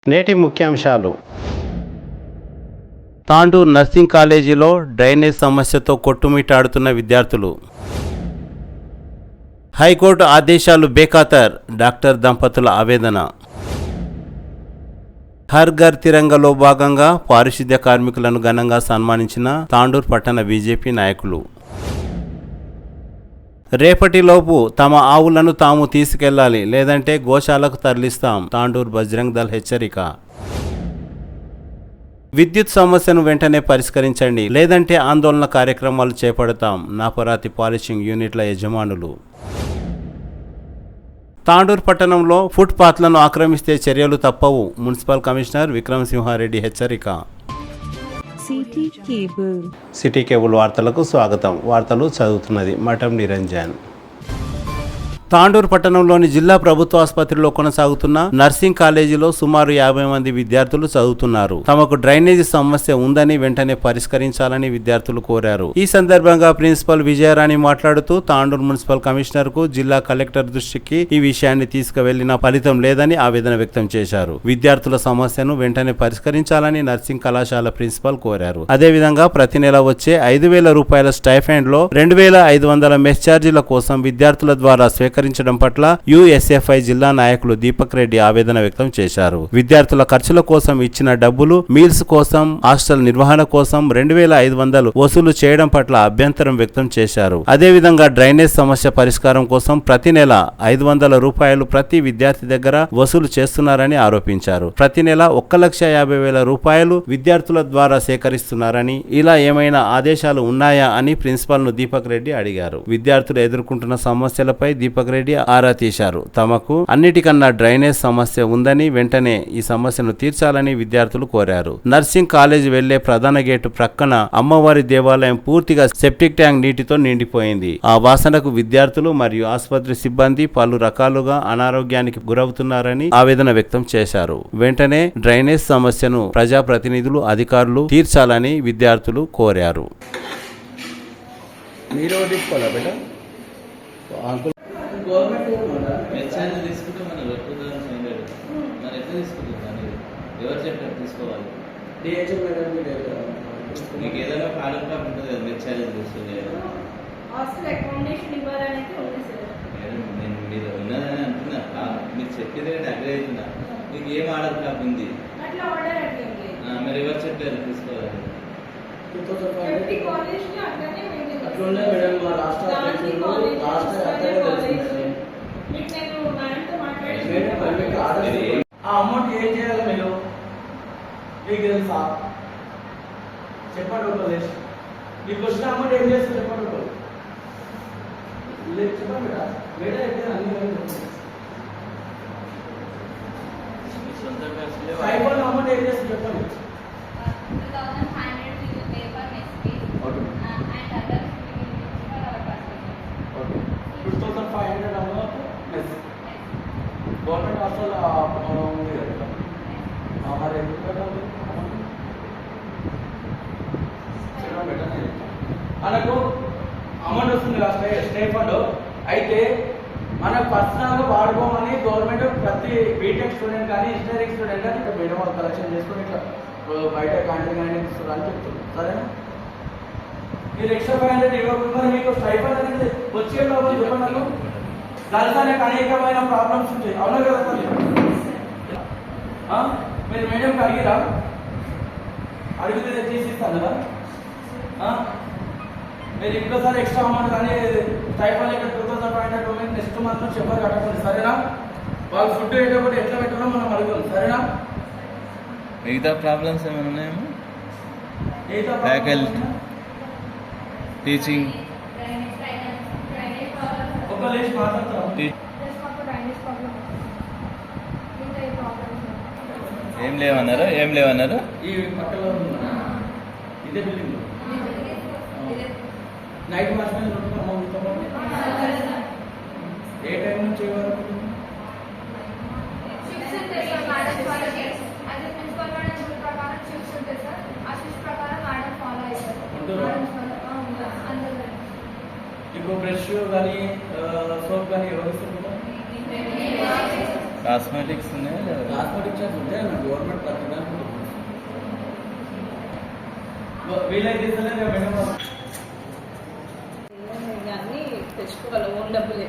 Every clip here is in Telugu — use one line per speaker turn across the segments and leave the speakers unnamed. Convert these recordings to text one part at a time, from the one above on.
నేటి ముఖ్యాంశాలు.
తాండూర్ నర్సింగ్ కాలేజీలో డ్రైనేజ్ సమస్యతో కొట్టుమిట్టాడుతున్న విద్యార్థులు. హైకోర్టు ఆదేశాలు బేఖాతర్, డాక్టర్ దంపతుల ఆవేదన. హర్ ఘర్ తిరంగలో భాగంగా పారిశుద్ధ్య కార్మికులను ఘనంగా సన్మానించిన తాండూర్ పట్టణ బీజేపీ నాయకులు. రేపటిలోపు తమ ఆవులను తాము తీసుకెళ్లాలి, లేదంటే గోశాలకు తరలిస్తాం, తాండూర్ బజరంగ్ దళ్ హెచ్చరిక. విద్యుత్ సమస్యను వెంటనే పరిష్కరించండి, లేదంటే ఆందోళన కార్యక్రమాలు చేపడతాం, నాపరాతి పాలిషింగ్ యూనిట్ల యజమానులు. తాండూర్ పట్టణంలో ఫుట్పాత్లను ఆక్రమిస్తే చర్యలు తప్పవు, మున్సిపల్ కమిషనర్ విక్రమసింహారెడ్డి హెచ్చరిక. సిటీ కేబుల్ వార్తలకు స్వాగతం. వార్తలు చదువుతున్నది మఠం నిరంజన్. తాండూర్ పట్టణంలోని జిల్లా ప్రభుత్వ ఆసుపత్రిలో కొనసాగుతున్న నర్సింగ్ కాలేజీలో సుమారు 50 మంది విద్యార్థులు చదువుతున్నారు. తమకు డ్రైనేజీ సమస్య ఉందని వెంటనే పరిష్కరించాలని విద్యార్థులు కోరారు. ఈ సందర్భంగా ప్రిన్సిపల్ విజయరాణి మాట్లాడుతూ తాండూర్ మున్సిపల్ కమిషనర్ కు, జిల్లా కలెక్టర్ దృష్టికి ఈ విషయాన్ని తీసుకువెళ్లిన ఫలితం లేదని ఆవేదన వ్యక్తం చేశారు. విద్యార్థుల సమస్యను వెంటనే పరిష్కరించాలని నర్సింగ్ కళాశాల ప్రిన్సిపల్ కోరారు. అదేవిధంగా ప్రతి నెల వచ్చే 5,000 రూపాయల స్టైఫండ్ లో 2,500 మెస్ ఛార్జీల కోసం విద్యార్థుల ద్వారా స్వీకరించడం పట్ల యుఎస్ఎఫ్ఐ జిల్లా నాయకులు దీపక్ రెడ్డి ఆవేదన వ్యక్తం చేశారు. విద్యార్థుల ఖర్చుల కోసం ఇచ్చిన డబ్బులు, మీల్స్ కోసం, హాస్టల్ నిర్వహణ కోసం 2,500 వసూలు చేయడం పట్ల అభ్యంతరం వ్యక్తం చేశారు. అదేవిధంగా డ్రైనేజ్ సమస్య పరిష్కారం కోసం ప్రతి నెల 500 రూపాయలు ప్రతి విద్యార్థి దగ్గర వసూలు చేస్తున్నారని ఆరోపించారు. ప్రతి నెల 1,50,000 రూపాయలు విద్యార్థుల ద్వారా సేకరిస్తున్నారని, ఇలా ఏమైనా ఆదేశాలు ఉన్నాయా అని ప్రిన్సిపల్ ను దీపక్ రెడ్డి అడిగారు. విద్యార్థులు ఎదుర్కొంటున్న సమస్యలపై దీపక్ రెడ్డి ఆరా తీశారు. తమకు అన్నిటికన్నా డ్రైనేజ్ సమస్య ఉందని, వెంటనే ఈ సమస్యను తీర్చాలని విద్యార్థులు కోరారు. నర్సింగ్ కాలేజీ వెళ్లే ప్రధాన గేటు ప్రక్కన అమ్మవారి దేవాలయం పూర్తిగా సెప్టిక్ ట్యాంక్ నీటితో నిండిపోయింది. ఆ వాసనకు విద్యార్థులు మరియు ఆసుపత్రి సిబ్బంది పలు రకాలుగా అనారోగ్యానికి గురవుతున్నారని ఆవేదన వ్యక్తం చేశారు. వెంటనే డ్రైనేజ్ సమస్యను ప్రజాప్రతినిధులు, అధికారులు తీర్చాలని విద్యార్థులు కోరారు.
మెచ్చాన్ని తీసుకుంటే మనం పెట్టుకుందాం చేయలేదు. మరి ఎట్లా తీసుకుంటుంది? ఎవరు చెప్పారు తీసుకోవాలి? మీకు ఏదైనా ప్రాబ్లం ఉంటుంది కదా, మెచ్చాన్ని తీసుకుంటే నేను మీరు ఉన్నదని అంటున్నా. మీరు చెప్పేది అగ్రి అవుతున్నా. మీకు ఏం ఆర్డర్ కాపు ఉంది? మరి ఎవరు చెప్పారు తీసుకోవాలి?
అమౌంట్ ఏం చేయాలి మీరు? మీకు తెలుసా? చెప్పండి. ఒకరు మీకు వచ్చిన అమౌంట్ ఏం చేస్తారు చెప్పండి. ఒకరు చెప్పండి. వేరే అయితే అన్ని అమౌంట్ ఏం చేస్తారు చెప్పండి. గవర్నమెంట్ హాస్టల్ ఉంది కదా, మరి ఎందుకు పెట్టాలి? మనకు అమౌంట్ వస్తుంది కదా స్టే ఫండ్. అయితే మనకు పర్సనల్గా వాడుకోమని గవర్నమెంట్ ప్రతి బీటెక్ స్టూడెంట్ కానీ, ఇంజనీరింగ్ స్టూడెంట్ కానీ ఇక్కడ మేడం వాళ్ళు కలెక్షన్ చేసుకొని ఇట్లా బయట క్యాంటీన్ కానీ ఇస్తారు అని చెప్తుంది. సరేనా? మీరు ఎక్స్ట్రా 500 ఇవ్వకుండా మీకు స్టైఫండ్ అనేది వచ్చే లోపల చెప్పండి. గర్ల్స్ అనేక అనేకమైన ప్రాబ్లమ్స్ ఉంటాయి, అవునా కదా? మీరు మేడంకి అడిగిరా? అడిగితే తీసిస్తాను కదా. మీరు ఇంకోసారి ఎక్స్ట్రా అమౌంట్ కానీ స్టైఫండ్ ఇక్కడ 2,500 నెక్స్ట్ మంత్ చెప్పారు కట్టండి. సరేనా? వాళ్ళు ఫుడ్ పెట్టేటప్పుడు ఎట్లా పెట్టాలో మనం అడుగుతాం. సరేనా?
మిగతా ప్రాబ్లమ్స్ ఏమైనా ఉన్నాయేమో? ఫ్యాకల్టీ, టీచింగ్, ఏం లేవన్నారు?
ఈ పక్కలో ఇదే బిల్డింగ్ నైట్ వాచ్మెన్ ఏ టైం నుంచి ఇంకో బ్రష్ కానీ సోప్ కానీ ఎవరు ఇస్తారు?
కాస్మెటిక్స్ ఉన్నాయి.
కాస్మెటిక్ షాప్స్ ఉంటాయి గవర్నమెంట్ ప్రతిదానికి వీలైతే
కానీ తెచ్చుకోగల ఓన్ డబ్బులే.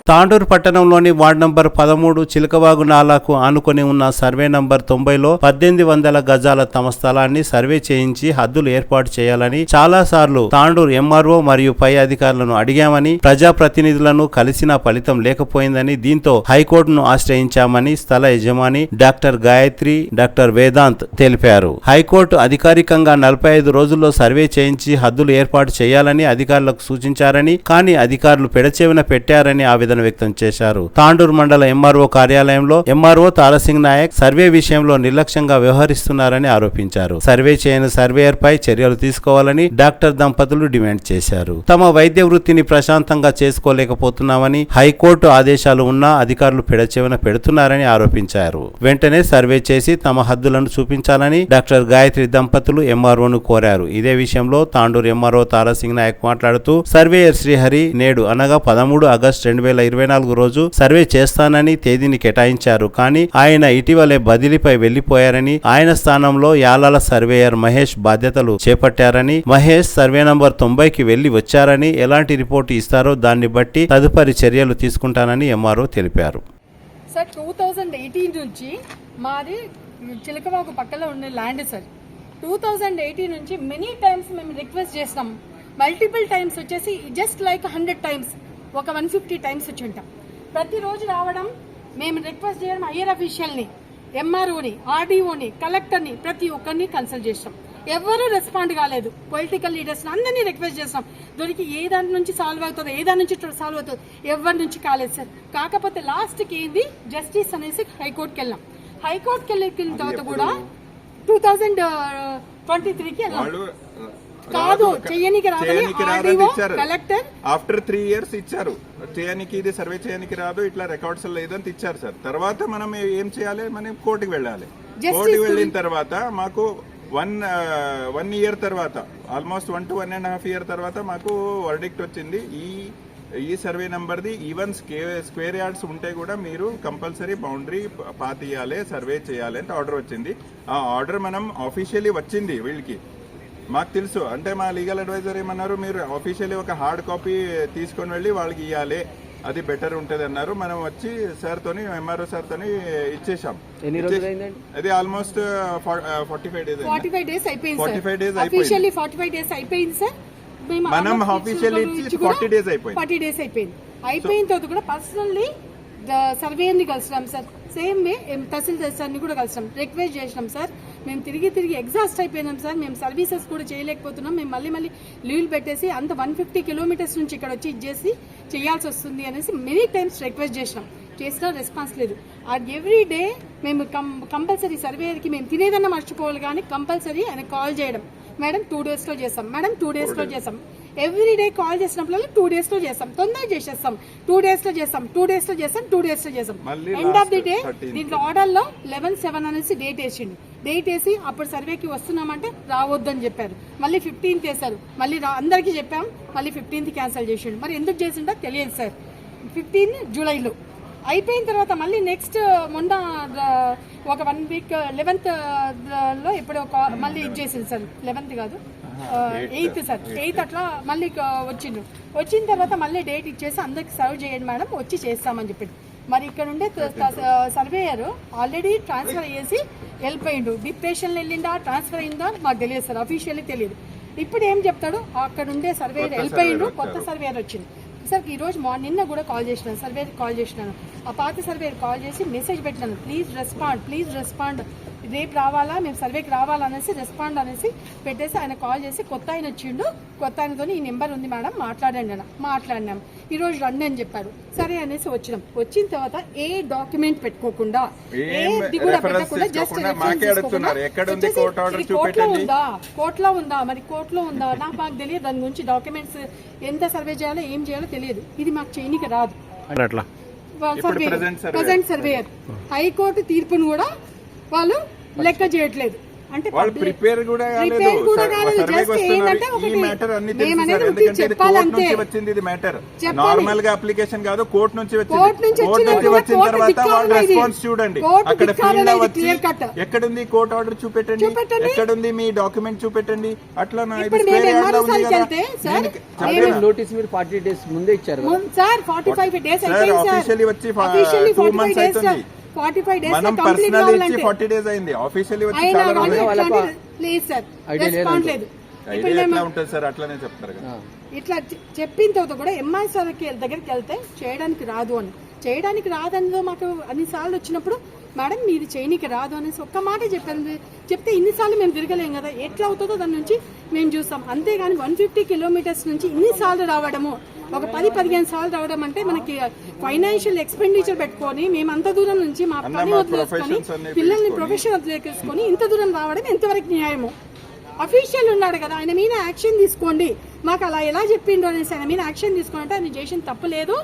తాండూరు పట్టణంలోని వార్డు నంబర్ 13 చిలకవాగు నాలాకు ఆనుకొని ఉన్న సర్వే నంబర్ 90లో 1800 గజాల తమ స్థలాన్ని సర్వే చేయించి హద్దులు ఏర్పాటు చేయాలని చాలా సార్లు తాండూరు ఎంఆర్ఓ మరియు పై అధికారులను అడిగామని, ప్రజాప్రతినిధులను కలిసిన ఫలితం లేకపోయిందని, దీంతో హైకోర్టును ఆశ్రయించామని స్థల యజమాని డాక్టర్ గాయత్రి, డాక్టర్ వేదాంత్ తెలిపారు. హైకోర్టు అధికారికంగా 45 రోజుల్లో సర్వే చేయించి హద్దులు ఏర్పాటు చేయాలని అధికారులకు సూచించారని, కానీ అధికారులు పెడచెవిన పెట్టారని ఆవేదన వ్యక్తం చేశారు. తాండూరు మండల ఎంఆర్ఓ కార్యాలయంలో ఎంఆర్ఓ తారసింగ్ నాయక్ సర్వే విషయంలో నిర్లక్ష్యంగా వ్యవహరిస్తున్నారని ఆరోపించారు. సర్వే చేయని సర్వేయర్ పై చర్యలు తీసుకోవాలని డాక్టర్ దంపతులు డిమాండ్ చేశారు. తమ వైద్య వృత్తిని ప్రశాంతంగా చేసుకోలేకపోతున్నామని, హైకోర్టు ఆదేశాలు ఉన్నా అధికారులు పెడచెవిన పెడుతున్నారని ఆరోపించారు. వెంటనే సర్వే చేసి తమ హద్దులను చూపించాలని డాక్టర్ గాయత్రి దంపతులు ఎంఆర్ఓను కోరారు. ఇదే విషయంలో తాండూరు ఎంఆర్ఓ తారసింగ్ నాయక్ మాట్లాడుతూ, సర్వేయర్ శ్రీహరి నేడు అనగా 13 ఆగస్టు 2024 రోజు సర్వే చేస్తానని తేదీని కేటాయించారు. కానీ ఆయన ఇటీవలే బదిలీపై వెళ్లిపోయారని, ఆయన స్థానంలో యాలాల సర్వేయర్ మహేష్ బాధ్యతలు చేపట్టారని, మహేష్ సర్వే నంబర్ 90కి వెళ్లి వచ్చారని, ఎలాంటి రిపోర్టు ఇస్తారో దాన్ని బట్టి తదుపరి చర్యలు తీసుకుంటానని ఎంఆర్ఓ తెలిపారు.
సార్ 2018 నుంచి మాది చిలకవాగు పక్కన ఉన్న ల్యాండ్ సార్. 2018 నుంచి మెనీ టైమ్స్ మేము రిక్వెస్ట్ చేసినాం. మల్టిపుల్ టైమ్స్ వచ్చేసి జస్ట్ లైక్ 100 టైమ్స్, ఒక 150 టైమ్స్ వచ్చి ఉంటాం. ప్రతిరోజు రావడం, మేము రిక్వెస్ట్ చేయడం హయ్యర్ అఫీషియల్ని, ఎంఆర్ఓని, ఆర్డీఓని, కలెక్టర్ని, ప్రతి ఒక్కరిని కన్సల్ట్ చేస్తాం. ఎవరు రెస్పాండ్ కాలేదు. పొలిటికల్ లీడర్స్ అందరినీ రిక్వెస్ట్ చేస్తాం. దొరికి ఏ దాని నుంచి సాల్వ్ అవుతుందో, ఏ దాని నుంచి సాల్వ్ అవుతుందో ఎవరి నుంచి కాలేదు సార్. కాకపోతే లాస్ట్కి ఏంది జస్టిస్ అనేసి హైకోర్టుకి వెళ్ళాం. హైకోర్టుకి వెళ్ళిన తర్వాత కూడా 2023కి వెళ్ళాం. కాదు చేయనికి రాదు కలెక్టర్
ఆఫ్టర్ 3 years ఇచ్చారు. చేయనికి ఇది సర్వే చేయనికి రాదు, ఇట్లా రికార్డ్స్ లేదని ఇచ్చారు సార్. తర్వాత మనం ఏం చేయాలి, మనం కోర్టుకి వెళ్ళాలి. కోర్టుకి వెళ్ళిన తర్వాత మాకు 1 year తర్వాత, ఆల్మోస్ట్ 1 to 1.5 year తర్వాత మాకు వర్డిక్ట్ వచ్చింది. ఈ సర్వే నంబర్ది ఈవెన్ స్క్వేర్ యార్డ్స్ ఉంటే కూడా మీరు కంపల్సరీ బౌండరీ పాతియాలి, సర్వే చేయాలి అంటే ఆర్డర్ వచ్చింది. ఆ ఆర్డర్ మనం ఆఫీషియల్లీ వచ్చింది వీళ్ళకి, మాకు తెలుసు. అంటే మా లీగల్ అడ్వైజర్ ఏమన్నారు, మీరు ఆఫీషియల్లీ ఒక హార్డ్ కాపీ తీసుకొని వెళ్ళి వాళ్ళకి ఇవ్వాలి, అది బెటర్ ఉంటుంది అన్నారు. మనం వచ్చి సార్తోని, ఎంఆర్ఓ సార్తోని ఇచ్చేసాం. అది ఆల్మోస్ట్ 45 days అయిపోయింది. 45 days అయిపోయింది. 45 days అయిపోయింది సార్. మనం ఆఫీషియల్లీ ఇచ్చి 40 days అయిపోయింది. అయిపోయిన తర్వాత కూడా పర్సనల్లీ సర్వేని కలిసినాం సార్. సేమ్ వే తహసీల్దార్ సార్ని కూడా కలిసినాం, రిక్వెస్ట్ చేసినాం సార్. మేము తిరిగి ఎగ్జాస్ట్ అయిపోయినాం సార్. మేము సర్వీసెస్ కూడా చేయలేకపోతున్నాం. మేము మళ్ళీ లీవ్లు పెట్టేసి అంత 150 kilometers నుంచి ఇక్కడ వచ్చి ఇచ్చేసి చేయాల్సి వస్తుంది అనేసి మెనీ టైమ్స్ రిక్వెస్ట్ చేసినా రెస్పాన్స్ లేదు. ఎవ్రీ డే మేము కంపల్సరీ సర్వేయర్కి మేము తినేదన్నా మర్చిపోవాలి, కానీ కంపల్సరీ ఆయన కాల్ చేయడం, మేడం 2 daysలో చేస్తాం, మేడం 2 daysలో చేస్తాం. ఎవ్రీ డే కాల్ చేసినప్పుడు 2 daysలో చేస్తాం, తొందరగా చేసేస్తాం, 2 daysలో చేస్తాం, 2 daysలో చేస్తాం, 2 daysలో చేస్తాం. ఎండ్ ఆఫ్ ది డే దీంట్లో ఆర్డర్లో 11/7 అనేసి డేట్ వేసిండు. డేట్ వేసి అప్పుడు సర్వేకి వస్తున్నామంటే రావద్దని చెప్పారు. మళ్ళీ 15th వేశారు. మళ్ళీ అందరికీ చెప్పాం, మళ్ళీ 15th క్యాన్సిల్ చేసిండు. మరి ఎందుకు చేసిండో తెలియదు సార్. 15 జూలైలో అయిపోయిన తర్వాత మళ్ళీ నెక్స్ట్ మొన్న ఒక 1 week 11th లో ఎప్పుడో మళ్ళీ ఇచ్చేసింది సార్. 11th కాదు 8th సార్. 8th అట్లా మళ్ళీ వచ్చిండు. వచ్చిన తర్వాత మళ్ళీ డేట్ ఇచ్చేసి అందరికి సర్వ్ చేయండి మేడం, వచ్చి చేస్తామని చెప్పిండు. మరి ఇక్కడ ఉండే సర్వేయర్ ఆల్రెడీ ట్రాన్స్ఫర్ అయ్యేసి వెళ్ళిపోయిండు. డిప్రెషన్లో వెళ్ళిందా, ట్రాన్స్ఫర్ అయిందా మాకు తెలియదు సార్, అఫీషియల్లీ తెలియదు. ఇప్పుడు ఏం చెప్తాడు, అక్కడ ఉండే సర్వేయర్ వెళ్ళిపోయిండు, కొత్త సర్వేయర్ వచ్చింది సార్. ఈరోజు నిన్న కూడా కాల్ చేసినాను, సర్వేయర్ కాల్ చేసినాను. ఆ పాత సర్వేయర్ కాల్ చేసి మెసేజ్ పెట్టినాను, ప్లీజ్ రెస్పాండ్, రేపు రావాలా, మేము సర్వేకి రావాలా అనేసి రెస్పాండ్ అనేసి పెట్టేసి ఆయన కాల్ చేసి కొత్త ఆయన వచ్చిండు. కొత్త ఆయనతో ఈ నెంబర్ ఉంది మేడం మాట్లాడండి అన్న. మాట్లాడినాం. ఈరోజు రండి అని చెప్పాడు. సరే అనేసి వచ్చినాం. వచ్చిన తర్వాత ఏ డాక్యుమెంట్ పెట్టుకోకుండా, ఏది కూడా పెట్టకుండా, జస్ట్ కోర్టులో ఉందా మరి కోర్టులో ఉందా మాకు తెలియదు. దాని గురించి డాక్యుమెంట్స్ ఎంత సర్వే చేయాలో ఏం చేయాలో తెలియదు. ఇది మాకు చేయనికి రాదు. ప్రజెంట్ సర్వేయర్ హైకోర్టు తీర్పును కూడా వాళ్ళు లెక్క చేయట్లేదు.
అంటే
వాళ్ళు ప్రిపేర్ కూడా కాలేదు, సర్వేకి వస్తున్నారు. ఈ మ్యాటర్ అన్ని తెలుసు సార్, ఎందుకంటే ఇది కోర్టు నుంచి వచ్చింది. ఇది మ్యాటర్ నార్మల్ గా అప్లికేషన్ కాదు, కోర్టు నుంచి వచ్చింది. కోర్టు నుంచి వచ్చిన తర్వాత వాళ్ళ రెస్పాన్స్ చూడండి. అక్కడ ఫీల్డ్ వచ్చి ఎక్కడుంది కోర్టు ఆర్డర్ చూపెట్టండి, ఎక్కడుంది మీ డాక్యుమెంట్ చూపెట్టండి. అట్లా
నోటీస్ మీరు 40 days ముందే ఇచ్చారు
సార్. 45 days
ఆఫీషియల్లీ వచ్చి 2 months అవుతుంది.
45 days
మనం పర్సనల్ ఇచ్చి 40 days అయింది, ఆఫీషియల్లీ వచ్చి చాలా రోజులు
లేదు సార్, రెస్పాండ్ లేదు.
ఐడియా ఎట్లా ఉంటుంది సార్, అట్లానే చెప్తారు కదా.
ఇట్లా చెప్పిన తర్వాత కూడా ఎంఐ సార్ దగ్గరికి వెళ్తే చేయడానికి రాదు అని, చేయడానికి రాదని మాకు అన్నిసార్లు వచ్చినప్పుడు మేడం మీది చేయనికి రాదు అనేసి ఒక్క మాట చెప్పాను. చెప్తే ఇన్నిసార్లు మేము తిరగలేం కదా, ఎట్లా అవుతుందో దాని నుంచి మేము చూస్తాం. అంతేగాని 150 kilometers నుంచి ఇన్నిసార్లు రావడము, ఒక 10-15 సార్లు రావడం అంటే మనకి ఫైనాన్షియల్ ఎక్స్పెండిచర్ పెట్టుకొని మేము అంత దూరం నుంచి మా పని వదిలేసుకొని పిల్లల్ని ప్రొఫెషన్ వదిలేసుకొని ఇంత దూరం రావడం ఎంతవరకు న్యాయము? అఫీషియల్ ఉన్నాడు కదా, ఆయన మీద యాక్షన్ తీసుకోండి. మాకు అలా ఎలా చెప్పిండో అనేసి ఆయన మీద యాక్షన్ తీసుకోండి. ఆయన చేసిన తప్పు లేదు,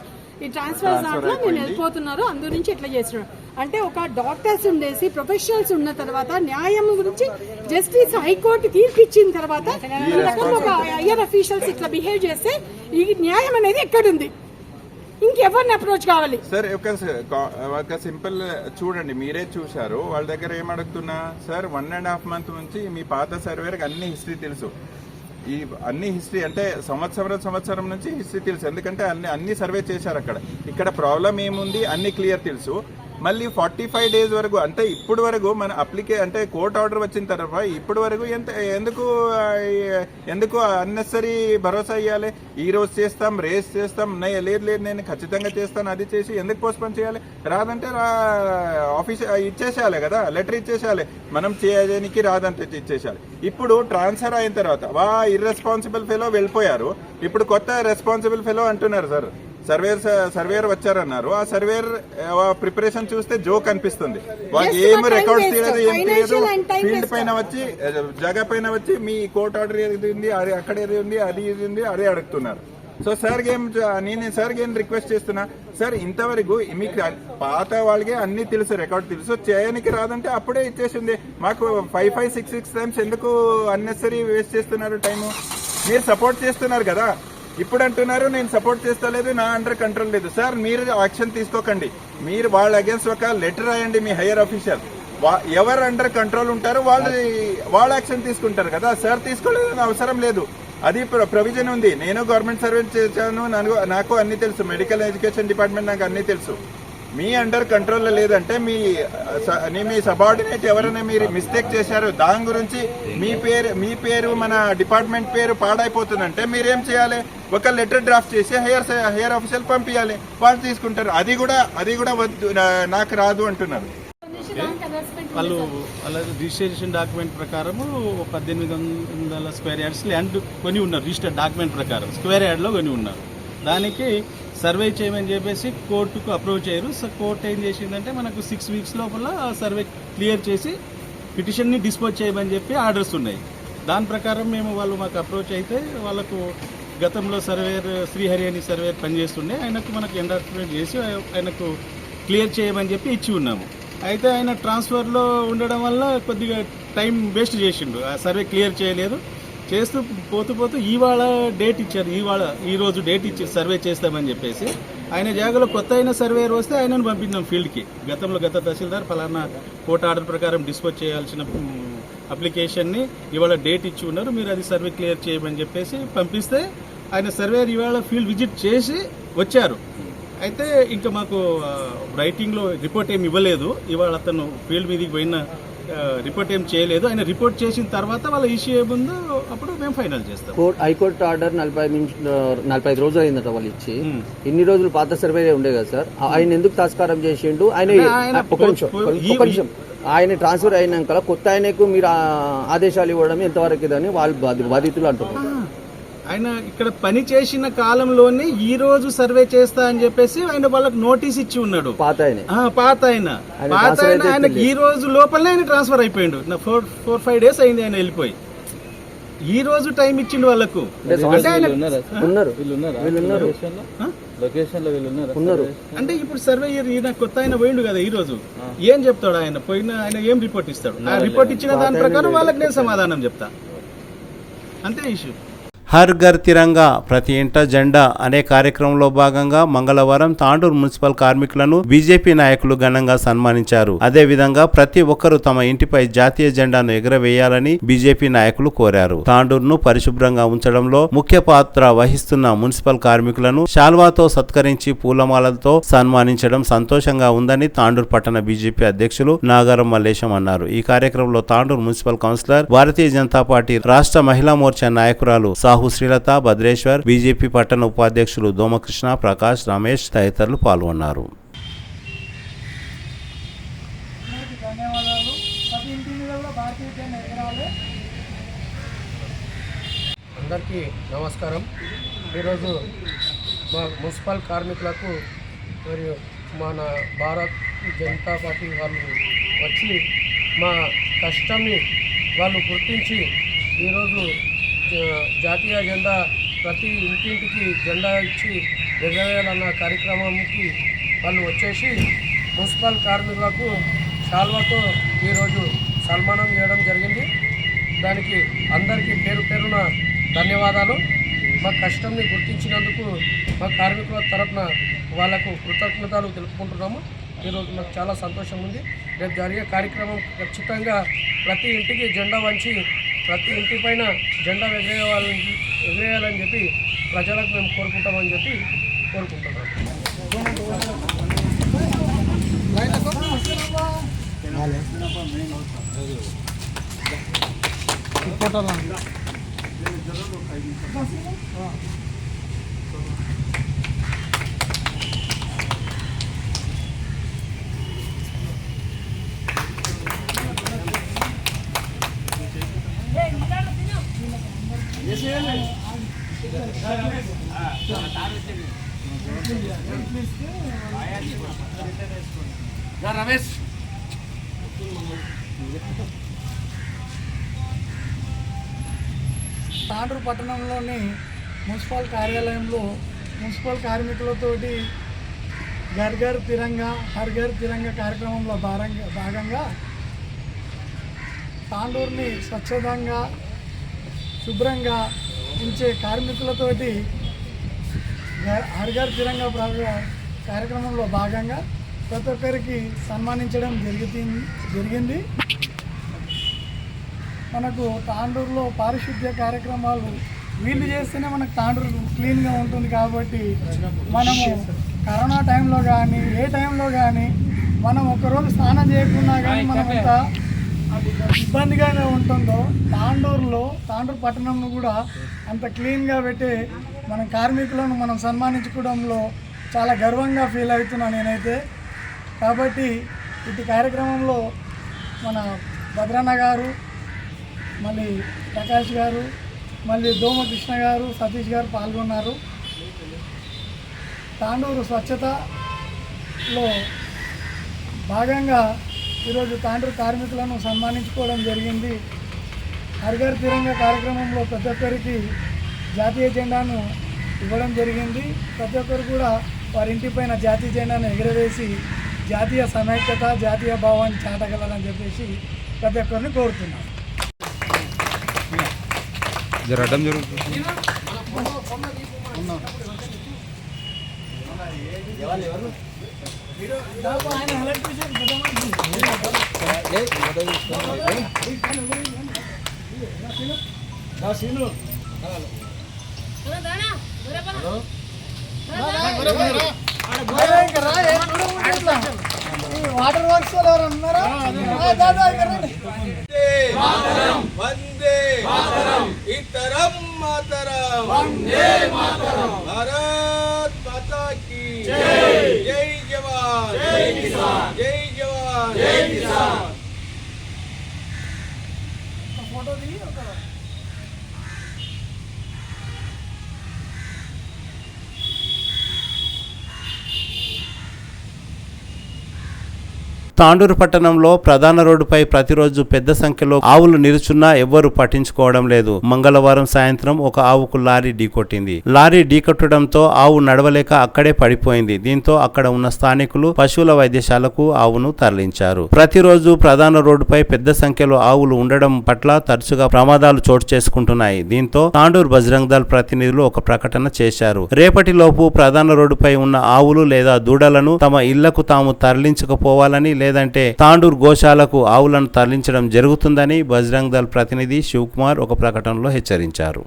ఈ ట్రాన్స్ఫర్ దాంట్లో మేము వెళ్ళిపోతున్నారు, అందు నుంచి ఇట్లా చేస్తున్నాడు అంటే ఒక డాక్టర్స్ ఉండేసి ప్రొఫెషనల్స్ ఉన్న తర్వాత న్యాయం గురించి జస్టిస్ హైకోర్టు తీర్పు ఇచ్చిన తర్వాత ఒక హయ్యర్ అఫీషియల్స్ ఇట్లా బిహేవ్ చేస్తే ఈ న్యాయం అనేది ఎక్కడుంది? ఇంకెవరిని అప్రోచ్ కావాలి
సార్? ఒక సింపుల్ చూడండి, మీరే చూశారు. వాళ్ళ దగ్గర ఏం అడుగుతున్నా సార్, 1.5 month నుంచి మీ పాత సర్వేకి అన్ని హిస్టరీ తెలుసు. ఈ అన్ని హిస్టరీ అంటే సంవత్సరం నుంచి హిస్టరీ తెలుసు, ఎందుకంటే అన్ని సర్వే చేశారు. ఇక్కడ ప్రాబ్లం ఏముంది అన్ని క్లియర్ తెలుసు. మళ్ళీ 45 days వరకు అంటే ఇప్పుడు వరకు మన అంటే కోర్టు ఆర్డర్ వచ్చిన తర్వాత ఇప్పుడు వరకు ఎందుకు అన్నెసరీ భరోసా ఇవ్వాలి? ఈ రోజు చేస్తాం, రేస్ చేస్తాం, లేదు నేను ఖచ్చితంగా చేస్తాను, అది చేసి ఎందుకు పోస్ట్పోన్ చేయాలి? రాదంటే ఆఫీస్ ఇచ్చేసేయాలి కదా, లెటర్ ఇచ్చేసేయాలి. మనం చేయడానికి రాదంటే ఇచ్చేసేయాలి. ఇప్పుడు ట్రాన్స్ఫర్ అయిన తర్వాత ఇర్రెస్పాన్సిబుల్ ఫెలో వెళ్ళిపోయారు, ఇప్పుడు కొత్త రెస్పాన్సిబుల్ ఫెలో అంటున్నారు సార్. సర్వేయర్ వచ్చారన్నారు, ఆ సర్వేయర్ ప్రిపరేషన్ చూస్తే జోక్ అనిపిస్తుంది. వాళ్ళు ఏమి రికార్డ్స్ తీయలేదు, ఏం తెలియదు. ఫీల్డ్ పైన వచ్చి జగ పైన వచ్చి మీ కోర్ట్ ఆర్డర్ ఏది ఉంది, అక్కడ ఏది ఉంది, అది ఇది ఉంది, అదే అడుగుతున్నారు. సో నేను సార్ ఏం రిక్వెస్ట్ చేస్తున్నా సార్, ఇంతవరకు మీకు పాత వాళ్ళకి అన్ని తెలుసు, రికార్డ్ తెలుసు, చేయడానికి రాదంటే అప్పుడే ఇచ్చేసింది. మాకు 5-6 times ఎందుకు అన్నెసరీ వేస్ట్ చేస్తున్నారు టైము? మీరు సపోర్ట్ చేస్తున్నారు కదా, ఇప్పుడు అంటున్నారు నేను సపోర్ట్ చేస్తలేదు, నా అండర్ కంట్రోల్ లేదు. సార్ మీరు యాక్షన్ తీసుకోకండి, మీరు వాళ్ళ అగేన్స్ట్ ఒక లెటర్ రాయండి. మీ హైయర్ ఆఫీషియల్ ఎవరు అండర్ కంట్రోల్ ఉంటారో వాళ్ళ యాక్షన్ తీసుకుంటారు కదా. సార్ తీసుకోలేదని అవసరం లేదు, అది ప్రొవిజన్ ఉంది. నేను గవర్నమెంట్ సర్వెంట్ చేశాను, నాకు అన్ని తెలుసు, మెడికల్ ఎడ్యుకేషన్ డిపార్ట్మెంట్ నాకు అన్ని తెలుసు. మీ అండర్ కంట్రోల్లో లేదంటే మీ సబార్డినేట్ ఎవరైనా మీరు మిస్టేక్ చేశారు, దాని గురించి మీ పేరు మన డిపార్ట్మెంట్ పేరు పాడైపోతుందంటే మీరేం చేయాలి? ఒక లెటర్ డ్రాఫ్ట్ చేసి హైయర్ ఆఫీసర్ పంపించాలి, వాళ్ళు తీసుకుంటారు. అది కూడా వద్దు, నాకు రాదు అంటున్నారు.
వాళ్ళు రిజిస్ట్రేషన్ డాక్యుమెంట్ ప్రకారము 1800 square yards ల్యాండ్ కొని ఉన్నారు. రిజిస్టర్ డాక్యుమెంట్ ప్రకారం స్క్వేర్ యార్డ్లో కొని ఉన్నారు. దానికి సర్వే చేయమని చెప్పేసి కోర్టుకు అప్రోచ్ అయ్యారు. సో కోర్టు ఏం చేసిందంటే మనకు 6 weeks లోపల సర్వే క్లియర్ చేసి పిటిషన్ని డిస్పోజ్ చేయమని చెప్పి ఆర్డర్స్ ఉన్నాయి. దాని ప్రకారం మాకు అప్రోచ్ అయితే వాళ్ళకు గతంలో సర్వేయర్ శ్రీహరి అని సర్వేయర్ పనిచేస్తుండే, ఆయనకు మనకు ఎండార్స్మెంట్ చేసి ఆయనకు క్లియర్ చేయమని చెప్పి ఇచ్చి ఉన్నాము. అయితే ఆయన ట్రాన్స్ఫర్లో ఉండడం వల్ల కొద్దిగా టైం వేస్ట్ చేసిండు, ఆ సర్వే క్లియర్ చేయలేదు. చేస్తూ పోతూ ఇవాళ డేట్ ఇచ్చారు, ఈరోజు డేట్ ఇచ్చి సర్వే చేస్తామని చెప్పేసి ఆయన జాగాలో కొత్త అయిన సర్వేయర్ వస్తే ఆయనను పంపించాం ఫీల్డ్కి. గత తహసీల్దార్ ఫలానా కోర్టు ఆర్డర్ ప్రకారం డిస్పోజ్ చేయాల్సిన అప్లికేషన్ని ఇవాళ డేట్ ఇచ్చి ఉన్నారు, మీరు అది సర్వే క్లియర్ చేయమని చెప్పేసి పంపిస్తే ఆయన సర్వేయర్ ఇవాళ ఫీల్డ్ విజిట్ చేసి వచ్చారు. అయితే ఇంకా మాకు రైటింగ్లో రిపోర్ట్ ఏమి ఇవ్వలేదు. ఇవాళ అతను ఫీల్డ్ మీదకి పోయిన రిపోర్ట్ ఏం చేయలేదు. ఆయన రిపోర్ట్ చేసిన తర్వాత వాళ్ళ ఇష్యూ ఏముందో అప్పుడు మేము ఫైనల్ చేస్తాం.
హైకోర్టు ఆర్డర్ 45 రోజులు అయిందట వాళ్ళు ఇచ్చి. ఇన్ని రోజులు పాత సర్వే ఉండే కదా సార్, ఆయన ఎందుకు తస్కారం చేసిండు? ఆయన ట్రాన్స్ఫర్ అయినాక కొత్త ఆయనకు మీరు ఆదేశాలు ఇవ్వడం ఎంతవరకు ఇదని వాళ్ళు బాధితులు అంటున్నారు.
ఆయన ఇక్కడ పని చేసిన కాలంలోనే ఈ రోజు సర్వే చేస్తా అని చెప్పేసి ఆయన వాళ్ళకి నోటీస్ ఇచ్చి ఉన్నాడు. పాత ఆయన ఆయనకి ఈ రోజు లోపలనే ఆయన ట్రాన్స్ఫర్ అయిపోయిండు. 4-5 days అయింది ఆయన వెళ్ళిపోయి. ఈ రోజు టైం ఇచ్చిండు వాళ్ళకు. అంటే ఆయన అంటే ఇప్పుడు సర్వేయర్ ఈయన కొత్త ఆయన పోయిండు కదా ఈ రోజు, ఏం చెప్తాడు ఆయన పోయిన ఆయన ఏం రిపోర్ట్ ఇస్తాడు? ఆ రిపోర్ట్ ఇచ్చిన దాని ప్రకారం వాళ్ళకి నేను సమాధానం చెప్తా, అంతే ఇష్యూ.
హర్ ఘర్ తిరంగా ప్రతి ఇంట జెండా అనే కార్యక్రమంలో భాగంగా మంగళవారం తాండూరు మున్సిపల్ కార్మికులను బీజేపీ నాయకులు ఘనంగా సన్మానించారు. అదేవిధంగా ప్రతి ఒక్కరూ తమ ఇంటిపై జాతీయ జెండాను ఎగురవేయాలని బీజేపీ నాయకులు కోరారు. తాండూరును పరిశుభ్రంగా ఉంచడంలో ముఖ్య పాత్ర వహిస్తున్న మున్సిపల్ కార్మికులను శాల్వాతో సత్కరించి పూలమాలతో సన్మానించడం సంతోషంగా ఉందని తాండూరు పట్టణ బీజేపీ అధ్యక్షులు నాగారం మల్లేశం అన్నారు. ఈ కార్యక్రమంలో Tandur municipal councillor, Bharatiya Janata party రాష్ట్ర మహిళా మోర్చా నాయకురాలు సాహు శ్రీలత, భద్రేశ్వర్, బీజేపీ పట్టణ ఉపాధ్యక్షులు దోమకృష్ణ, ప్రకాష్, రమేష్ తదితరులు పాల్గొన్నారు.
అందరికీ నమస్కారం. ఈరోజు మా మున్సిపల్ కార్మికులకు మరియు మన భారత్ జనతా పార్టీ వాళ్ళు వచ్చి మా కష్టాన్ని వాళ్ళు గుర్తించి ఈరోజు జాతీయ జెండా ప్రతి ఇంటింటికి జెండా ఇచ్చి ఎగరేయాలన్న కార్యక్రమానికి వాళ్ళు వచ్చేసి మున్సిపల్ కార్మికులకు శాల్వాతో ఈరోజు సన్మానం చేయడం జరిగింది. దానికి అందరికీ పేరు పేరున ధన్యవాదాలు. మా కష్టంని గుర్తించినందుకు మా కార్మికుల తరఫున వాళ్ళకు కృతజ్ఞతలు తెలుపుకుంటున్నాము. ఈరోజు నాకు చాలా సంతోషం ఉంది. రేపు జరిగే కార్యక్రమం ఖచ్చితంగా ప్రతి ఇంటికి జెండా వంచి ప్రతి ఇంటి పైన జెండా ఎగరేయాలని చెప్పి ప్రజలకు మేము కోరుకుంటామని చెప్పి కోరుకుంటున్నాం.
రమేష్
తాండూరు పట్టణంలోని మున్సిపల్ కార్యాలయంలో మున్సిపల్ కార్మికులతోటి ఘర్ ఘర్ తిరంగా హర్ ఘర్ తిరంగా కార్యక్రమంలో భాగంగా తాండూరుని స్వచ్ఛందంగా శుభ్రంగా ఉంచే కార్మికులతోటి హర్ ఘర్ తిరంగా కార్యక్రమంలో భాగంగా ప్రతి ఒక్కరికి సన్మానించడం జరిగింది. మనకు తాండూరులో పారిశుద్ధ్య కార్యక్రమాలు వీళ్ళు చేస్తేనే మనకు తాండూరు క్లీన్గా ఉంటుంది. కాబట్టి మనము కరోనా టైంలో కానీ ఏ టైంలో కానీ మనం ఒకరోజు స్నానం చేయకున్నా కానీ మనం ఎంత ఇబ్బందిగానే ఉంటుందో తాండూరు పట్టణంను కూడా అంత క్లీన్గా పెట్టి మన కార్మికులను మనం సన్మానించుకోవడంలో చాలా గర్వంగా ఫీల్ అవుతున్నాను నేనైతే. కాబట్టి ఇటు కార్యక్రమంలో మన భద్రన్న గారు, మళ్ళీ ప్రకాష్ గారు, మళ్ళీ దోమకృష్ణ గారు, సతీష్ గారు పాల్గొన్నారు. తాండూరు స్వచ్ఛతలో భాగంగా ఈరోజు తాండూరు కార్మికులను సన్మానించుకోవడం జరిగింది. హర్ ఘర్ తిరంగా కార్యక్రమంలో ప్రతి ఒక్కరికి జాతీయ జెండాను ఇవ్వడం జరిగింది. ప్రతి ఒక్కరు కూడా వారి ఇంటిపైన జాతీయ జెండాను ఎగురవేసి జాతీయ సమైక్యత, జాతీయ భావాన్ని చాటగలరని చెప్పేసి ప్రతి ఒక్కరిని కోరుతున్నాను. వాటర్ వర్క్స్ ఎవరు ఉన్నారా?
వందే ఇతరం మాతరం, వందే మాతరం, భారత్ మాతా కీ జై జవాన్, జై కిసాన్, జై జవాన్, జై కిసాన్.
ఫోటో దిగి ఒక
తాండూరు పట్టణంలో ప్రధాన రోడ్డుపై ప్రతిరోజు పెద్ద సంఖ్యలో ఆవులు నిలుచున్నా ఎవ్వరూ పట్టించుకోవడం లేదు. మంగళవారం సాయంత్రం ఒక ఆవుకు లారీ ఢీకొట్టింది. లారీ ఢీకొట్టడంతో ఆవు నడవలేక అక్కడే పడిపోయింది. దీంతో అక్కడ ఉన్న స్థానికులు పశువుల వైద్యశాలకు ఆవును తరలించారు. ప్రతిరోజు ప్రధాన రోడ్డుపై పెద్ద సంఖ్యలో ఆవులు ఉండడం పట్ల తరచుగా ప్రమాదాలు చోటు చేసుకుంటున్నాయి. దీంతో తాండూరు బజరంగ్ దళ్ ప్రతినిధులు ఒక ప్రకటన చేశారు. రేపటిలోపు ప్రధాన రోడ్డుపై ఉన్న ఆవులు లేదా దూడలను తమ ఇళ్లకు తాము తరలించకపోవాలని, లేదంటే తాండూరు గోశాలకు ఆవులను తరలించడం జరుగుతుందని బజరంగ్ దళ్ ప్రతినిధి శివకుమార్ ఒక ప్రకటనలో హెచ్చరించారు.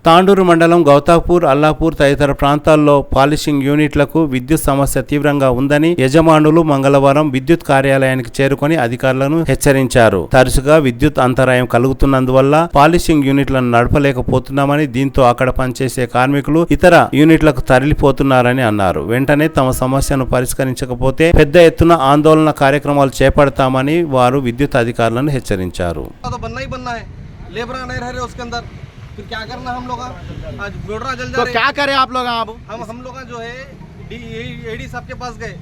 తాండూరు మండలం గౌతాపూర్, అల్లాపూర్ తదితర ప్రాంతాల్లో పాలిషింగ్ యూనిట్లకు విద్యుత్ సమస్య తీవ్రంగా ఉందని యజమానులు మంగళవారం విద్యుత్ కార్యాలయానికి చేరుకొని అధికారులను హెచ్చరించారు. తరచుగా విద్యుత్ అంతరాయం కలుగుతున్నందువల్ల పాలిషింగ్ యూనిట్లను నడపలేకపోతున్నామని, దీంతో అక్కడ పనిచేసే కార్మికులు ఇతర యూనిట్లకు తరలిపోతున్నారని అన్నారు. వెంటనే తమ సమస్యను పరిష్కరించకపోతే పెద్ద ఎత్తున ఆందోళన కార్యక్రమాలు చేపడతామని వారు విద్యుత్ అధికారులను హెచ్చరించారు.
फिर क्या करना हम लोग आज मोटरा जल जा रहे। तो क्या करें आप लोग? हम लोग जो है एडी साहब के पास गए।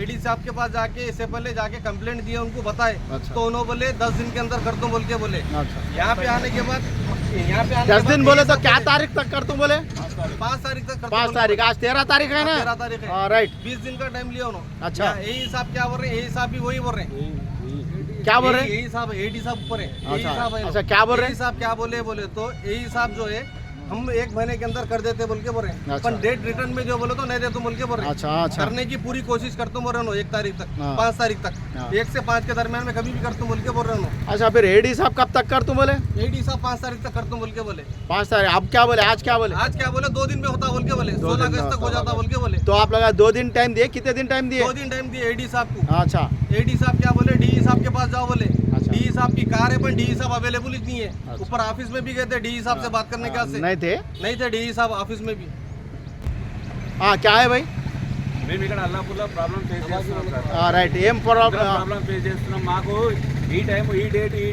एडी साहब के पास जाके इससे पहले जाके कंप्लेंट दिए, उनको बताए। अच्छा। तो उन्होंने बोले 10 दिन के अंदर कर दूं बोल के बोले। अच्छा। यहाँ पे आने के बाद 10 दिन बोले तो क्या तारीख तक कर दूं बोले? 5 तारीख तक। 5 तारीख, आज 13 तारीख है ना? 13 तारीख है। राइट, 20 दिन का टाइम लिया उन्होंने। अच्छा, यही साहब क्या बोल रहे हैं? यही साहब भी वही बोल रहे हैं। क्या बोल रहे हैं? यही साहब एडी साहब ऊपर है। अच्छा, क्या बोल रहे हैं साहब? क्या बोले तो यही साहब जो है हम 1 महीने के अंदर कर देते बोल के बोल रहे हैं। अच्छा। पर डेट रिटर्न में जो बोले तो नहीं देते बोल के बोल रहे हैं। अच्छा। करने की पूरी कोशिश करता हूँ बोल रहा हूँ 1 तारीख तक, 5 तारीख तक, 1 से 5 के दरमियान में कभी भी करता हूँ बोल के बोल रहा हूँ। अच्छा, फिर एडी साहब कब तक कर तुम बोले? एडी साहब 5 तारीख तक करता हूँ बोल के बोले। 5 तारीख, अब क्या बोले? आज क्या बोले? आज क्या बोले? 2 दिन में होता बोल के बोले, 16 अगस्त तक हो जाता बोल के बोले। तो आप लगा 2 दिन टाइम दिए? कितने दिन टाइम दिए? 2 दिन टाइम दिए एडी साहब को। अच्छा, एडी साहब क्या बोले? डी साहब के पास जाओ बोले। डी साहब की कार है पर डी साहब अवेलेबल ही नहीं है। ऊपर ऑफिस में भी गए थे, डी साहब से बात करने के वास्ते नहीं थे डी साहब ऑफिस में भी। हाँ, क्या है भाई? మేము ఇక్కడ అల్లాపూర్లో ప్రాబ్లం ఫేస్ చేస్తున్నాం సార్. రైట్, ఏం ప్రాబ్లం ఫేస్ చేస్తున్నాం? మాకు ఈ టైం ఈ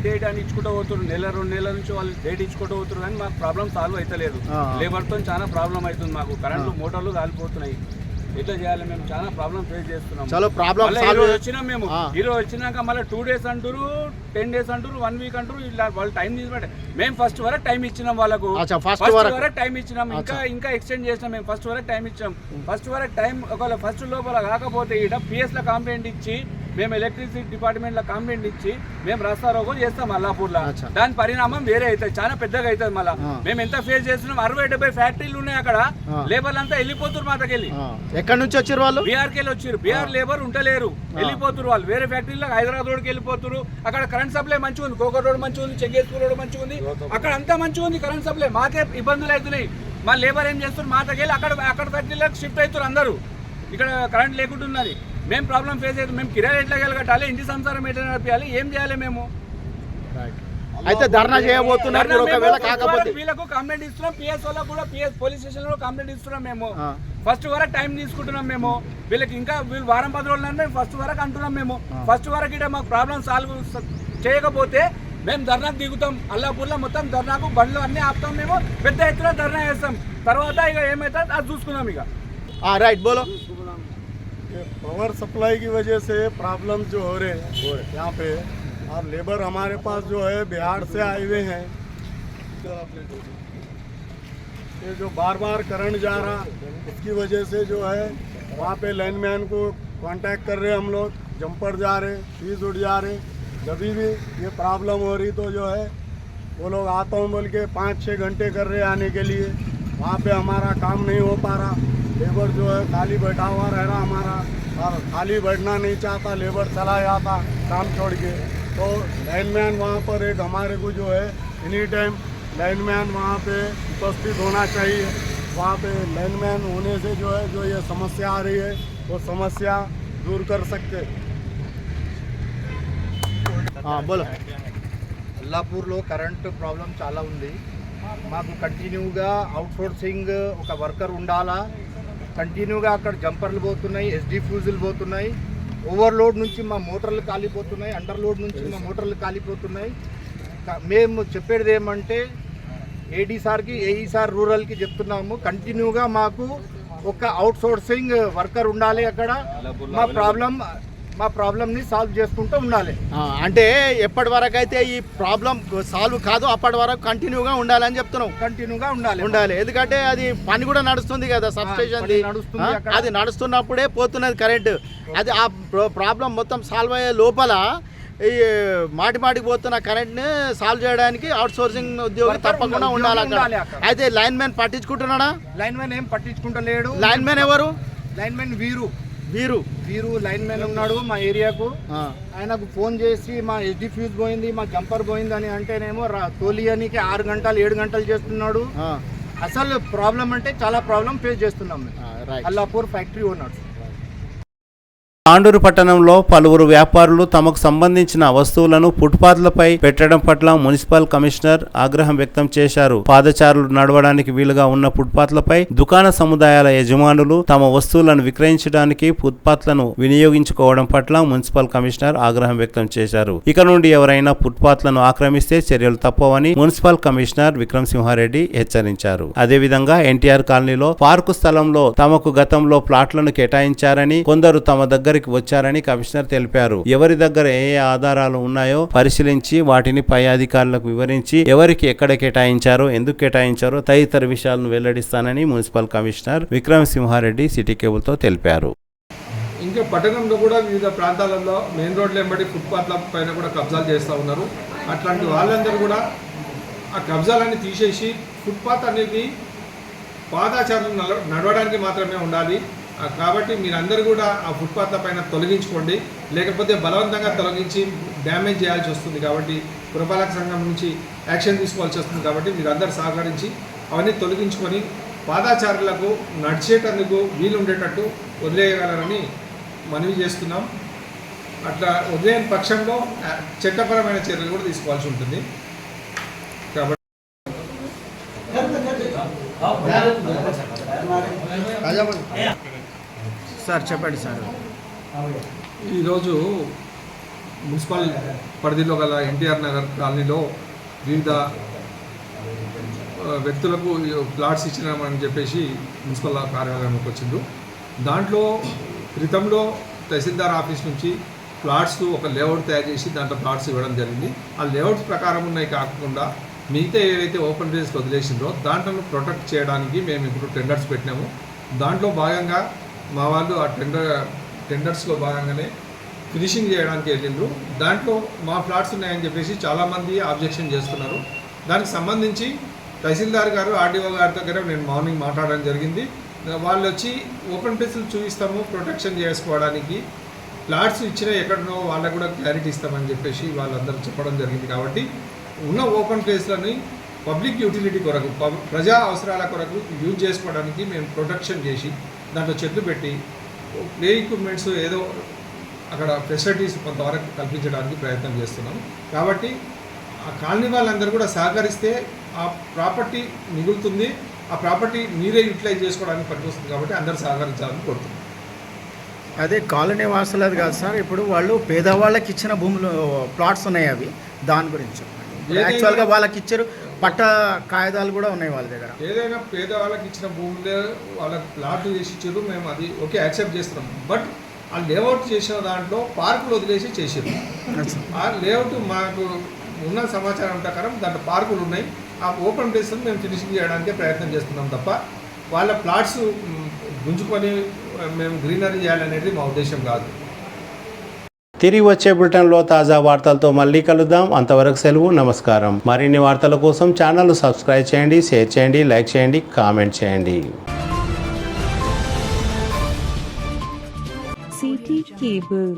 డేట్ అని ఇచ్చుకుంటూ పోతున్నారు. 1-2 నెలల నుంచి వాళ్ళు డేట్ ఇచ్చుకుంటూ పోతున్నారు, కానీ మాకు ప్రాబ్లం సాల్వ్ అవుతలేదు. లేబర్తో చాలా ప్రాబ్లం అవుతుంది. మాకు కరెంటు మోటార్లు కాలిపోతున్నాయి. ఎట్లా చేయాలి? మేము చాలా ప్రాబ్లం ఫేస్ చేస్తున్నాం. చాలా ప్రాబ్లం వచ్చినాం మేము. ఈరోజు వచ్చినాక మళ్ళీ 2 days అంటారు, 10 days అంటారు, 1 week అంటారు. ఇలా వాళ్ళు టైం తీసుకుంటే మేము ఫస్ట్ వరకు టైం ఇచ్చినాం వాళ్ళకు. ఫస్ట్ వరకు టైం ఇచ్చినాం, ఇంకా ఎక్స్టెండ్ చేసినాం. మేము ఫస్ట్ వరకు టైం ఇచ్చాం. ఫస్ట్ వరకు టైం ఒకవేళ ఫస్ట్ లోపల కాకపోతే ఇక్కడ PS లో కంప్లైంట్ ఇచ్చి, మేము ఎలక్ట్రిసిటీ డిపార్ట్మెంట్ లో కంప్లైంట్ ఇచ్చి మేము రాస్తారోగో చేస్తాం అల్లాపూర్లో. దాని పరిణామం వేరే అవుతుంది, చాలా పెద్దగా అవుతుంది. మళ్ళీ మేము ఎంత ఫేస్ చేస్తున్నాం? 60-70 ఫ్యాక్టరీలు ఉన్నాయి అక్కడ. లేబర్ అంతా వెళ్ళిపోతున్నారు మాటకెళ్ళి. ఎక్కడి నుంచి వచ్చారు వాళ్ళు? బీఆర్కి వెళ్ళి వచ్చారు. బీఆర్ లేబర్ ఉంటలేరు, వెళ్ళిపోతున్నారు వాళ్ళు. వేరే ఫ్యాక్టరీలో హైదరాబాద్ రోడ్కి వెళ్ళిపోతున్నారు. అక్కడ కరెంట్ సప్లై మంచిగా ఉంది, కోకర్ రోడ్ మంచిగా ఉంది, చెంగేశ్వర్ రోడ్ మంచిగా ఉంది, అక్కడ అంతా మంచిగా ఉంది కరెంట్ సప్లై. మాకే ఇబ్బందులు అవుతున్నాయి. మా లేబర్ ఏం చేస్తున్నారు? మాటకెళ్ళి అక్కడ ఫ్యాక్టరీలకు షిఫ్ట్ అవుతారు అందరూ. ఇక్కడ కరెంట్ లేకుంటున్నది. మేము ప్రాబ్లం ఫేస్ అవుతుంది. మేము కిరాయి ఎట్లా కట్టాలి? ఇంటి సంసారం ఎట్లా నడిపించాలి? ఏం చేయాలి మేము? అయితే ధర్నా చేయబోతున్నారు. వీళ్ళకు కంప్లైంట్ ఇస్తున్నాం, PS వాళ్ళకు కూడా, PS పోలీస్ స్టేషన్ లో కంప్లైంట్ ఇస్తున్నాం. మేము ఫస్ట్ వరకు టైం తీసుకుంటున్నాం. మేము వీళ్ళకి ఇంకా వీళ్ళు వారం 10 రోజులు అంటే ఫస్ట్ వరకు అంటున్నాం. మేము ఫస్ట్ వరకు ఇక్కడ మాకు ప్రాబ్లం సాల్వ్ చేయకపోతే మేము ధర్నాకు దిగుతాం. అల్లాపూర్లో మొత్తం ధర్నాకు బండ్లు అన్నీ ఆపుతాం. మేము పెద్ద ఎత్తున ధర్నా చేస్తాం. తర్వాత ఇక ఏమవుతుంది అది చూసుకుందాం. ఇక రైట్ बोलो।
पावर सप्लाई की वजह से प्रॉब्लम जो हो रहे हैं यहाँ पे, और लेबर हमारे पास जो है बिहार से आए हुए हैं। ये जो बार बार करंट जा रहा, इसकी वजह से जो है वहाँ पे लाइनमैन को कांटेक्ट कर रहे हम लोग, जंपर जा रहे, फीस उठ जा रहे। जब भी ये प्रॉब्लम हो रही तो जो है वो लोग आता हूँ बोल के 5-6 घंटे कर रहे आने के लिए। वहाँ पे हमारा काम नहीं हो पा रहा। लेबर जो है खाली बैठा हुआ रह रहा हमारा, और खाली बैठना नहीं चाहता, लेबर चला जाता काम छोड़ के। तो लाइनमैन वहाँ पर एक हमारे को जो है एनी टाइम लाइनमैन वहाँ पे उपस्थित होना चाहिए। वहाँ पे लाइनमैन होने से जो है जो ये समस्या आ रही है वो समस्या दूर कर सकते।
हाँ बोलो। అల్లాపూర్లో కరెంట్ ప్రాబ్లం చాలా ఉంది. మాకు కంటిన్యూగా అవుట్సోర్సింగ్ ఒక వర్కర్ ఉండాలా. కంటిన్యూగా అక్కడ జంపర్లు పోతున్నాయి, SD ఫ్యూజులు పోతున్నాయి, ఓవర్లోడ్ నుంచి మా మోటార్లు కాలిపోతున్నాయి, అండర్లోడ్ నుంచి మా మోటార్లు కాలిపోతున్నాయి. మేము చెప్పేది ఏమంటే AD సార్కి AE సార్ రూరల్కి చెప్తున్నాము, కంటిన్యూగా మాకు
ఒక అవుట్సోర్సింగ్ వర్కర్ ఉండాలి అక్కడ. మా ప్రాబ్లమ్ని సాల్వ్ చేసుకుంటూ ఉండాలి.
అంటే ఎప్పటి వరకు అయితే ఈ ప్రాబ్లం సాల్వ్ కాదు అప్పటి వరకు కంటిన్యూగా ఉండాలని చెప్తున్నాం.
కంటిన్యూగా ఉండాలి.
ఎందుకంటే అది పని కూడా నడుస్తుంది కదా, సబ్స్టేషన్
నడుస్తుంది.
అది నడుస్తున్నప్పుడే పోతున్నది కరెంట్. అది ఆ ప్రాబ్లం మొత్తం సాల్వ్ అయ్యే లోపల ఈ మాటికి పోతున్న కరెంట్ని సాల్వ్ చేయడానికి అవుట్ సోర్సింగ్ ఉద్యోగి తప్పకుండా ఉండాలి అక్కడ. అయితే లైన్ మ్యాన్ పట్టించుకుంటున్నాడా?
లైన్ మ్యాన్ ఏం పట్టించుకుంటలేడు.
లైన్ మ్యాన్ ఎవరు?
లైన్ మ్యాన్ వీరు లైన్ మ్యాన్ ఉన్నాడు మా ఏరియాకు. ఆయనకు ఫోన్ చేసి మా ఎస్డి ఫ్యూజ్ పోయింది, మా జంపర్ పోయింది అని అంటేనేమో తోలియానికి 6 గంటలు 7 గంటలు చేస్తున్నాడు. అసలు ప్రాబ్లం అంటే చాలా ప్రాబ్లం ఫేస్ చేస్తున్నాం మేము. Allapur factory owners.
తాండూరు పట్టణంలో పలువురు వ్యాపారులు తమకు సంబంధించిన వస్తువులను ఫుట్పాత్లపై పెట్టడం పట్ల మున్సిపల్ కమిషనర్ ఆగ్రహం వ్యక్తం చేశారు. పాదచారులు నడవడానికి వీలుగా ఉన్న ఫుట్పాత్లపై దుకాణ సముదాయాల యజమానులు తమ వస్తువులను విక్రయించడానికి ఫుట్పాత్లను వినియోగించుకోవడం పట్ల మున్సిపల్ కమిషనర్ ఆగ్రహం వ్యక్తం చేశారు. ఇక నుండి ఎవరైనా ఫుట్పాత్లను ఆక్రమిస్తే చర్యలు తప్పవని మున్సిపల్ కమిషనర్ విక్రమ్ సింహారెడ్డి హెచ్చరించారు. అదేవిధంగా ఎన్టీఆర్ కాలనీలో పార్కు స్థలంలో తమకు గతంలో ప్లాట్లను కేటాయించారని, కొందరు తమ దగ్గరికి వచ్చారని కమిషనర్ తెలిపారు. ఎవరి దగ్గర ఏ ఆధారాలు ఉన్నాయో పరిశీలించి వాటిని పై అధికారులకు వివరించి ఎవరికి ఎక్కడ కేటాయించారో, ఎందుకు కేటాయించారో తదితర విషయాలను వెల్లడిస్తానని municipal commissioner Vikram Simhareddy city కేబుల్తో తెలిపారు.
ఇంకా పట్టణంలో కూడా వివిధ ప్రాంతాలలో మెయిన్ రోడ్ల వెంబడి ఫుట్పాత్ల పైన కూడా కబ్జాలు చేస్తూ ఉన్నారు. అట్లాంటి వాళ్ళందరూ కూడా ఆ కబ్జాలన్నీ తీసేసి ఫుట్పాత్ అనేది పాదాచారులు నడవడానికి మాత్రమే ఉండాలి. కాబట్టి మీరందరూ కూడా ఆ ఫుట్పాత్ల పైన తొలగించుకోండి, లేకపోతే బలవంతంగా తొలగించి డ్యామేజ్ చేయాల్సి వస్తుంది. కాబట్టి పురపాలక సంఘం నుంచి యాక్షన్ తీసుకోవాల్సి వస్తుంది. కాబట్టి మీరందరూ సహకరించి అవన్నీ తొలగించుకొని పాదాచారులకు నడిచేటందుకు వీలు ఉండేటట్టు వదిలేయగలరని మనవి చేస్తున్నాం. అట్లా వదిలేని పక్షంలో చట్టపరమైన చర్యలు కూడా తీసుకోవాల్సి ఉంటుంది. కాబట్టి
సార్ చెప్పండి సార్.
ఈరోజు మున్సిపల్ పరిధిలో గల ఎన్టీఆర్ నగర్ కాలనీలో వివిధ వ్యక్తులకు ప్లాట్స్ ఇచ్చినామని చెప్పేసి మున్సిపల్ కార్యాలయంలోకి వచ్చిండ్రు. దాంట్లో క్రితంలో తహసీల్దార్ ఆఫీస్ నుంచి ప్లాట్స్ ఒక లేఅవుట్ తయారు చేసి దాంట్లో ప్లాట్స్ ఇవ్వడం జరిగింది. ఆ లేఅవుట్స్ ప్రకారం ఉన్నాయి కాకుండా మిగతా ఏవైతే ఓపెన్ ప్లేస్ వదిలేసిందో దాంట్లో ప్రొటెక్ట్ చేయడానికి మేము ఇప్పుడు టెండర్స్ పెట్టినాము. దాంట్లో భాగంగా మా వాళ్ళు ఆ టెండర్స్లో భాగంగానే ఫినిషింగ్ చేయడానికి వెళ్ళిండ్రు. దాంట్లో మా ఫ్లాట్స్ ఉన్నాయని చెప్పేసి చాలామంది ఆబ్జెక్షన్ చేస్తున్నారు. దానికి సంబంధించి తహసీల్దార్ గారు ఆర్డీఓ గారి దగ్గర నేను మార్నింగ్ మాట్లాడడం జరిగింది. వాళ్ళు వచ్చి ఓపెన్ ప్లేస్లు చూపిస్తాము ప్రొటెక్షన్ చేసుకోవడానికి, ఫ్లాట్స్ ఇచ్చిన ఎక్కడనో వాళ్ళకు కూడా క్లారిటీ ఇస్తామని చెప్పేసి వాళ్ళందరూ చెప్పడం జరిగింది. కాబట్టి ఉన్న ఓపెన్ ప్లేస్లని పబ్లిక్ యూటిలిటీ కొరకు, ప్రజా అవసరాల కొరకు యూజ్ చేసుకోవడానికి మేము ప్రొటెక్షన్ చేసి దాంట్లో చెట్లు పెట్టి ప్లే ఎక్విప్మెంట్స్ ఏదో అక్కడ ఫెసిలిటీస్ కొంతవరకు కల్పించడానికి ప్రయత్నం చేస్తున్నాం. కాబట్టి ఆ కాలనీ వాళ్ళందరూ కూడా సహకరిస్తే ఆ ప్రాపర్టీ మిగులుతుంది, ఆ ప్రాపర్టీ మీరే యూటిలైజ్ చేసుకోవడానికి పనికొస్తుంది. కాబట్టి అందరూ సహకరించాలని కోరుతున్నాం.
అదే కాలనీ వాసులది కాదు సార్, ఇప్పుడు వాళ్ళు పేదవాళ్ళకి ఇచ్చిన భూములు ప్లాట్స్ ఉన్నాయి, అవి దాని గురించి యాక్చువల్గా వాళ్ళకి ఇచ్చారు, పట్ట కాగితాలు కూడా ఉన్నాయి వాళ్ళ దగ్గర.
ఏదైనా పేదవాళ్ళకి ఇచ్చిన భూములే వాళ్ళకి ప్లాట్లు చేసి ఇచ్చారు, మేము అది ఓకే యాక్సెప్ట్ చేస్తున్నాం. బట్ ఆ లేఅవుట్ చేసిన దాంట్లో పార్కులు వదిలేసి చేసారు. ఆ లేఅవుట్ మాకు ఉన్న సమాచారం ప్రకారం దాంట్లో పార్కులు ఉన్నాయి. ఆ ఓపెన్ ప్లేస్ మేము ఫినిషింగ్ చేయడానికి ప్రయత్నం చేస్తున్నాం తప్ప వాళ్ళ ప్లాట్స్ గుంజుకొని మేము గ్రీనరీ చేయాలనేది మా ఉద్దేశం కాదు.
తిరిగి వచ్చే బులెటిన్లో తాజా వార్తలతో మళ్ళీ కలుద్దాం. అంతవరకు సెలవు, నమస్కారం. మరిన్ని వార్తల కోసం ఛానల్ సబ్స్క్రైబ్ చేయండి, షేర్ చేయండి, లైక్ చేయండి, కామెంట్ చేయండి.
City cable.